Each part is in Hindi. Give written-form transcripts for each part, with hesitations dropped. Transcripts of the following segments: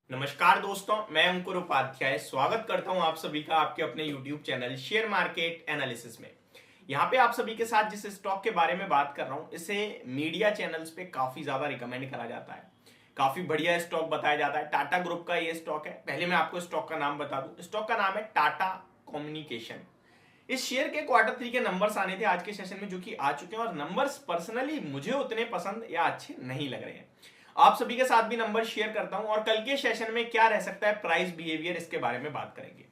नमस्कार दोस्तों, मैं अंकुर उपाध्याय स्वागत करता हूं आप सभी का आपके अपने YouTube channel share market analysis में। यहां पे आप सभी के साथ जिस स्टॉक के बारे में बात कर रहा हूं, इसे मीडिया चैनल्स पे काफी ज्यादा रिकमेंड करा जाता है। काफी बढ़िया स्टॉक बताया जाता है। टाटा ग्रुप का ये स्टॉक है। पहले मैं आपको स्टॉक का नाम बता दूं। स्टॉक का नाम है टाटा कम्युनिकेशन। इस शेयर के क्वार्टर 3 के नंबर्स आने थे आज के सेशन में, जो कि आ चुके हैं, और नंबर्स पर्सनली मुझे उतने पसंद या अच्छे नहीं लग रहे हैं। आप सभी के साथ भी नंबर शेयर करता हूं और कल के सेशन में क्या रह सकता है प्राइस बिहेवियर, इसके बारे में बात करेंगे।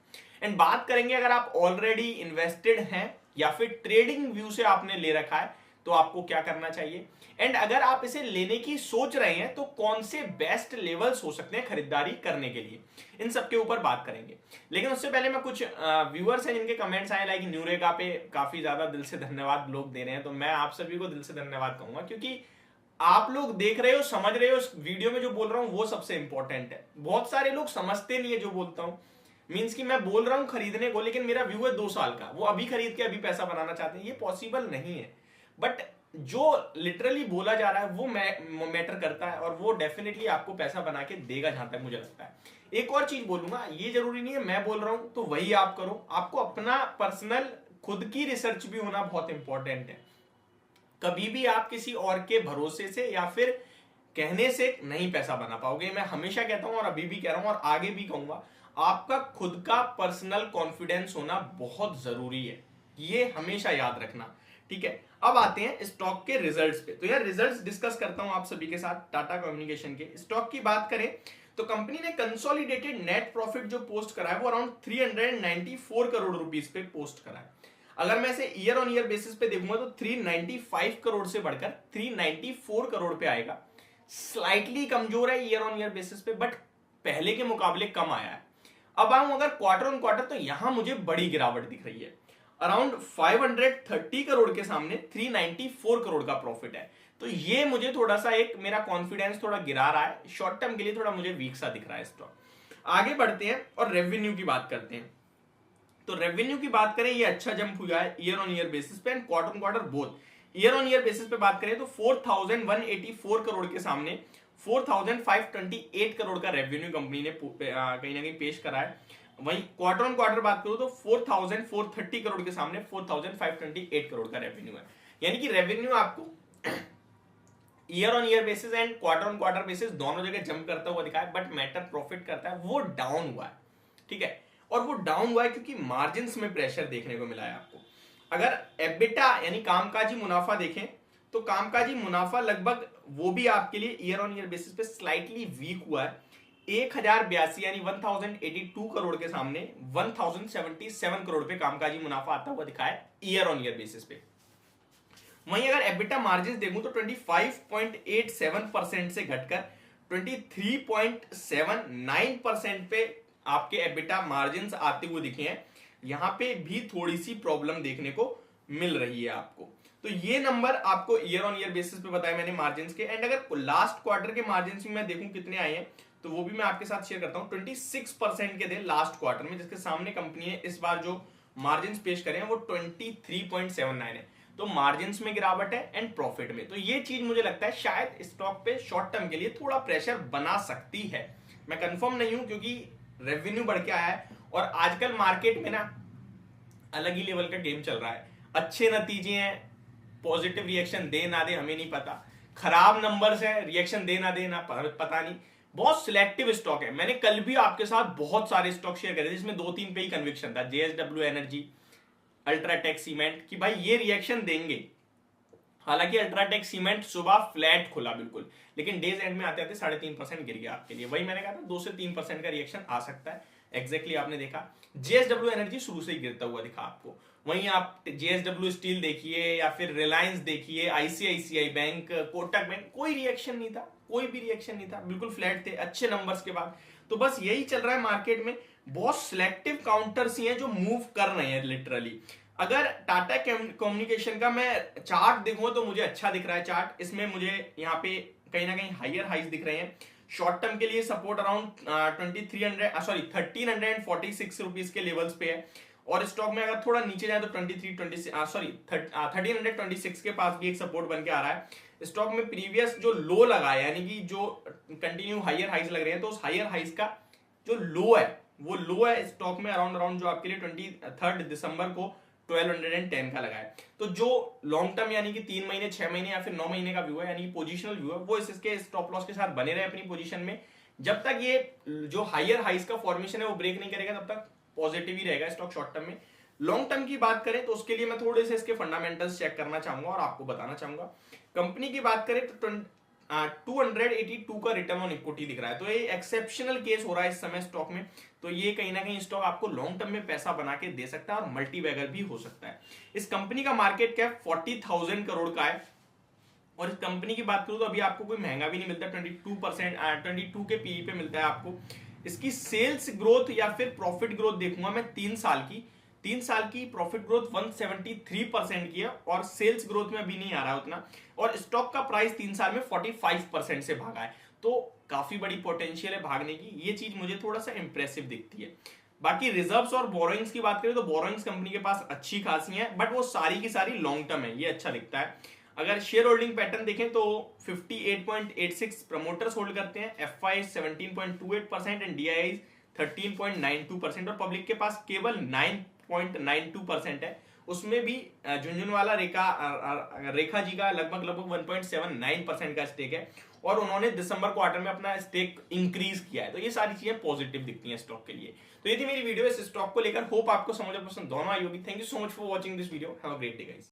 एंड बात करेंगे अगर आप ऑलरेडी इन्वेस्टेड हैं या फिर ट्रेडिंग व्यू से आपने ले रखा है तो आपको क्या करना चाहिए। एंड अगर आप इसे लेने की सोच रहे हैं तो कौन से बेस्ट लेवल्स हो सकते हैं खरीदारी करने के लिए, इन सब के ऊपर बात करेंगे। लेकिन उससे पहले मैं कुछ व्यूअर्स हैं जिनके कमेंट्स आए, लाइक न्यूरेगा पे काफी ज्यादा दिल से धन्यवाद लोग दे रहे हैं, तो मैं आप सभी को दिल से धन्यवाद कहूंगा, क्योंकि आप लोग देख रहे हो, समझ रहे हो इस वीडियो में जो बोल रहा हूं वो सबसे इंपॉर्टेंट है। बहुत सारे लोग समझते नहीं है जो बोलता हूं। मींस कि मैं बोल रहा हूं खरीदने को, लेकिन मेरा व्यू है 2 साल का, वो अभी खरीद के अभी पैसा बनाना चाहते हैं, ये पॉसिबल नहीं है। बट जो लिटरली बोला जा रहा है वो मैटर करता है, और वो डेफिनेटली आपको पैसा बना के देगा, जहां तक मुझे लगता है। एक और चीज बोलूंगा, ये जरूरी नहीं है मैं बोल रहा हूं तो वही आप करो। आपको अपना पर्सनल खुद की रिसर्च भी होना बहुत इंपॉर्टेंट है। कभी भी आप किसी और के भरोसे से या फिर कहने से नहीं पैसा बना पाओगे। मैं हमेशा कहता हूं और अभी भी कह रहा हूं और आगे भी कहूंगा, आपका खुद का पर्सनल कॉन्फिडेंस होना बहुत जरूरी है, ये हमेशा याद रखना। ठीक है, अब आते हैं स्टॉक के रिजल्ट्स पे। तो यार रिजल्ट्स डिस्कस करता हूं आप सभी के साथ। टाटा कम्युनिकेशन के स्टॉक की बात करें तो कंपनी ने कंसोलिडेटेड नेट प्रॉफिट जो पोस्ट करा है वो अराउंड 394 करोड़ रुपीस पे पोस्ट करा है। अगर मैं इसे ईयर ऑन ईयर बेसिस पे देखूंगा तो 395 करोड़ से बढ़कर 394 करोड़ पे आएगा। स्लाइटली कमजोर है ईयर ऑन ईयर बेसिस पे, बट पहले के मुकाबले कम आया है। अब आऊं अगर क्वार्टर ऑन क्वार्टर, तो यहां मुझे बड़ी गिरावट दिख रही है। अराउंड 530 करोड़ के सामने 394 करोड़ का प्रॉफिट है। तो ये मुझे थोड़ा सा, एक मेरा कॉन्फिडेंस थोड़ा गिरा रहा है। शॉर्ट टर्म के लिए थोड़ा मुझे वीक सा दिख रहा है स्टॉक। आगे बढ़ते हैं और रेवेन्यू की बात करते हैं। तो रेवेन्यू की बात करें, ये अच्छा जंप हुआ है ईयर ऑन ईयर बेसिस पे and quarter on quarter both. Year on year basis पे बात करें तो 4184 करोड़ के सामने 4528 करोड़ का रेवेन्यू कंपनी ने कहीं ना कहीं पेश करा है। वहीं क्वार्टर ऑन क्वार्टर बात करूं तो 4430 करोड़ के सामने 4528 करोड़ का रेवेन्यू है। यानी कि रेवेन्यू आपको year on year basis and quarter on quarter basis दोनों जगह जंप करता हुआ दिखा है, बट मैटर प्रॉफिट करता है वो डाउन हुआ है। ठीक है, और वो डाउन हुआ है क्योंकि मार्जिन में प्रेशर देखने को मिला है आपको। अगर एबिटा यानी कामकाजी मुनाफा देखें तो कामकाजी मुनाफा लगभग वो भी आपके लिए ईयर ऑन ईयर बेसिस पे स्लाइटली वीक हुआ है। 1082 यानी 1082 करोड़ के सामने 1077 करोड़ पे कामकाजी मुनाफा आता हुआ दिखा है ईयर ऑन ईयर बेसिस पे। वहीं अगर एबिटा मार्जिन देखूं तो 25.87% से घटकर 23.79% पे आपके एबिटा मार्जिन आते हुए दिखे हैं। यहां पे भी थोड़ी सी प्रॉब्लम देखने को मिल रही है आपको। तो ये नंबर आपको ईयर ऑन ईयर बेसिस पे बताया मैंने मार्जिन के। एंड अगर लास्ट क्वार्टर के मार्जिन में मैं देखूं कितने आए हैं तो वो भी मैं आपके साथ शेयर करता हूं। 26% के थे लास्ट क्वार्टर में, जिसके सामने कंपनी ने इस बार जो मार्जिन पेश करे हैं वो 23.79 है। तो मार्जिन में गिरावट है एंड प्रॉफिट में। तो ये चीज मुझे लगता है शायद स्टॉक पे शॉर्ट टर्म के लिए थोड़ा प्रेशर बना सकती है। मैं कंफर्म नहीं हूं क्योंकि रेवेन्यू बढ़ के आया है और आजकल मार्केट में ना अलग ही लेवल का गेम चल रहा है। अच्छे नतीजे हैं, पॉजिटिव रिएक्शन दे ना दे हमें नहीं पता, खराब नंबर्स है, रिएक्शन दे ना दे ना पता नहीं। बहुत सिलेक्टिव स्टॉक है। मैंने कल भी आपके साथ बहुत सारे स्टॉक शेयर करे जिसमें 2-3 पे ही कन्विक्शन था, जेएसडब्ल्यू एनर्जी, अल्ट्राटेक सीमेंट, कि भाई ये रिएक्शन देंगे। हालांकि अल्ट्राटेक सीमेंट सुबह फ्लैट खुला बिल्कुल, लेकिन डेज एंड में आते आते 3.5% गिर गया आपके लिए। वही मैंने कहा था 2 से 3% का रिएक्शन आ सकता है। एग्जैक्टली आपने देखा। जेएसडब्ल्यू एनर्जी शुरू से ही गिरता हुआ दिखा आपको। वहीं आप जेएसडब्ल्यू स्टील देखिए या फिर रिलायंस देखिए, आईसीआईसीआई बैंक, कोटक बैंक, कोई रिएक्शन नहीं था, कोई भी रिएक्शन नहीं था, बिल्कुल फ्लैट थे अच्छे नंबर्स के बाद। तो बस यही चल रहा है मार्केट में। बहुत सिलेक्टिव काउंटर्स ही हैं जो मूव कर रहे हैं लिटरली। अगर टाटा कम्युनिकेशन का मैं चार्ट देखूं तो मुझे अच्छा दिख रहा है चार्ट। इसमें मुझे यहाँ पे कहीं ना कहीं हायर हाइज दिख रहे हैं। शॉर्ट टर्म के लिए सपोर्ट अराउंड 1346 रुपीज के लेवल्स पे है। और स्टॉक में अगर थोड़ा नीचे जाए तो 1326 के पास भी एक सपोर्ट बन के आ रहा है। स्टॉक में प्रीवियस जो लो लगा है, यानी कि जो कंटिन्यू हायर हाइज लग रहे हैं, तो उस हायर हाइज का जो लो है वो लो है स्टॉक में अराउंड जो आपके लिए 23 दिसंबर को 1210 का लगा है। तो जो लॉन्ग टर्म यानी कि 3 महीने 6 महीने या फिर 9 महीने का व्यू है यानी पोजिशनल व्यू है वो इसके स्टॉप लॉस के साथ बने रहे अपनी पोजीशन में। जब तक ये जो हायर हाइज का फॉर्मेशन है वो ब्रेक नहीं करेगा तब तक पॉजिटिव ही रहेगा स्टॉक शॉर्ट टर्म में। लॉन्ग टर्म की बात करें तो उसके लिए मैं थोड़े से इसके फंडामेंटल्स चेक करना चाहूंगा और आपको बताना चाहूंगा। कंपनी की बात करें तो 282 का रिटर्न ऑन इक्विटी दिख रहा है, तो ये एक्सेप्शनल केस हो रहा है इस समय स्टॉक में। तो ये कहीं ना कहीं स्टॉक आपको लॉन्ग टर्म में पैसा बना के दे सकता है और मल्टीबैगर भी हो सकता है। इस कंपनी का मार्केट कैप 40,000 करोड़ का है और इस कंपनी की बात करूं तो अभी आपको कोई महंगा भी नहीं मिलता, 22 के पीई पे मिलता है आपको। इसकी सेल्स ग्रोथ या फिर प्रॉफिट ग्रोथ देखूंगा मैं 3 साल की प्रॉफिट ग्रोथ 173% की है और सेल्स ग्रोथ में अभी नहीं आ रहा है उतना, और स्टॉक का प्राइस 3 साल में 45% से भागा है, तो काफी बड़ी पोटेंशियल है भागने की। ये चीज मुझे थोड़ा सा इंप्रेसिव दिखती है। बाकी रिजर्व्स और बोरोइंग्स की बात करें तो बोरोइंग्स कंपनी के पास अच्छी खासी है, बट वो सारी की सारी लॉन्ग टर्म है, ये अच्छा दिखता है। अगर शेयर होल्डिंग पैटर्न देखें तो 58.86 प्रमोटर्स होल्ड करते हैं, एफआई 17.28% एंड डीआई 13.92% और पब्लिक के पास केवल 9.92% है। उसमें भी झुंझुनवाला रेखा जी का लगभग 1.79% का स्टेक है और उन्होंने दिसंबर क्वार्टर में अपना स्टेक इंक्रीज किया है। तो ये सारी चीजें पॉजिटिव दिखती हैं स्टॉक के लिए। तो ये थी मेरी वीडियो इस स्टॉक को लेकर, होप आपको समझ पसंद दोनों आई होगी। Thank you so much for watching this video, have a great day guys.